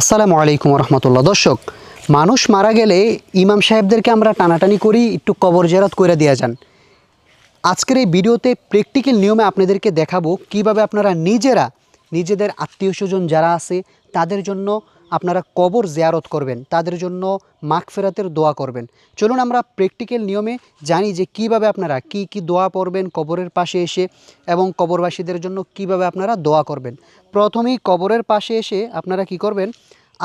আসসালামু আলাইকুম রহমতুল্লাহ। দর্শক, মানুষ মারা গেলে ইমাম সাহেবদেরকে আমরা টানাটানি করি একটু কবর জিয়ারত করে দেওয়া যান। আজকের এই ভিডিওতে প্র্যাকটিক্যাল নিয়মে আপনাদেরকে দেখাবো কিভাবে আপনারা নিজেদের আত্মীয় স্বজন যারা আছে তাদের জন্য আপনারা কবর জিয়ারত করবেন, তাদের জন্য মাগফিরাতের দোয়া করবেন। চলুন আমরা প্র্যাকটিক্যাল নিয়মে জানি যে কিভাবে আপনারা কি দোয়া পড়বেন কবরের পাশে এসে, এবং কবরবাসীদের জন্য কিভাবে আপনারা দোয়া করবেন। প্রথমেই কবরের পাশে এসে আপনারা কি করবেন,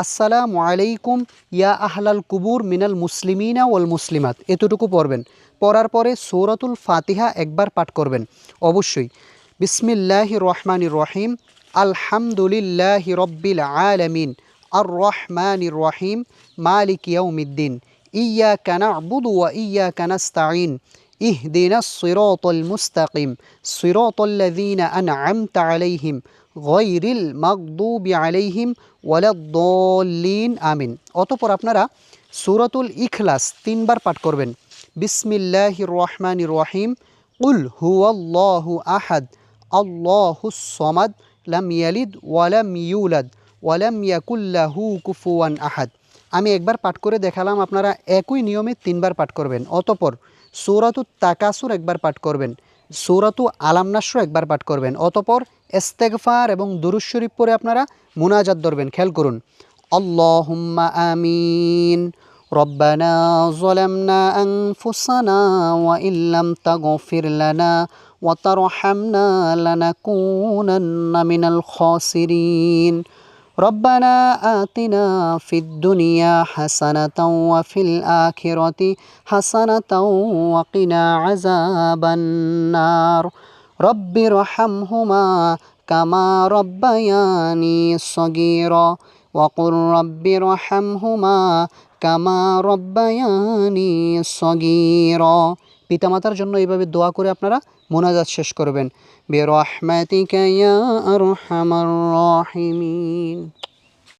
আসসালামু আলাইকুম ইয়া আহলাল কুবুর মিনাল মুসলিমিনা ওয়াল মুসলিমাত, এতটুকু পড়বেন। পড়ার পরে সূরাতুল ফাতিহা একবার পাঠ করবেন অবশ্যই। বিসমিল্লাহির রহমানির রহিম, আলহামদুলিল্লাহি রব্বিল আলামিন, আর রহমানির রহিম, মালিক ইয়াউমিদ্দিন, ইয়্যাকা না'বুদু ওয়া ইয়্যাকা নাস্তাঈন, ইহদিনাস সিরাতাল মুস্তাকিম, সিরাতাল্লাযীনা আন'আমতা আলাইহিম গায়রিল মাগদুবি আলাইহিম ওয়ালাদ-দাল্লিন, আমিন। অতঃপর আপনারা সূরাতুল ইখলাস 3 বার পাঠ করবেন। বিসমিল্লাহির রহমানির রহিম, কুল হুয়াল্লাহু আহাদ, আল্লাহুস সামাদ, লাম ইয়ালিদ ওয়ালাম ইউলাদ ওয়ালাম ইয়াকুল লাহু কুফুয়ান আহাদ। আমি একবার পাঠ করে দেখালাম, আপনারা একই নিয়মে 3 বার পাঠ করবেন। অতঃপর সূরাতুত তাকাসুর একবার পাঠ করবেন, সূরাতু আলাম নাসর একবার পাঠ করবেন। অতঃপর ইস্তেগফার এবং দুরূদ শরীফ পড়ে আপনারা মুনাজাত ধরবেন। খেয়াল করুন, আল্লাহুম্মা আমিন, রব্বানা যালামনা আনফুসানা ওয়া ইল্লাম তাগফির লানা ওয়া তারহামনা লানাকুনান্না মিনাল খাসিরিন, রব্বানা আতিনা ফিদ দুনিয়া হাসানাতাও ওয়া ফিল আখিরাতি হাসানাতাও ওয়া কিনা আযাবান নার, রব্বিরহামহুমা কামা রব্বায়ানি সগীরা ওয়া কুর রব্বিরহামহুমা কামা রব্বায়ানি সগীরা। পিতামাতার জন্য এইভাবে দোয়া করে আপনারা মোনাজাত শেষ করবেন। বিরহমাতিকা ইয়া আরহামার রাহিমিন।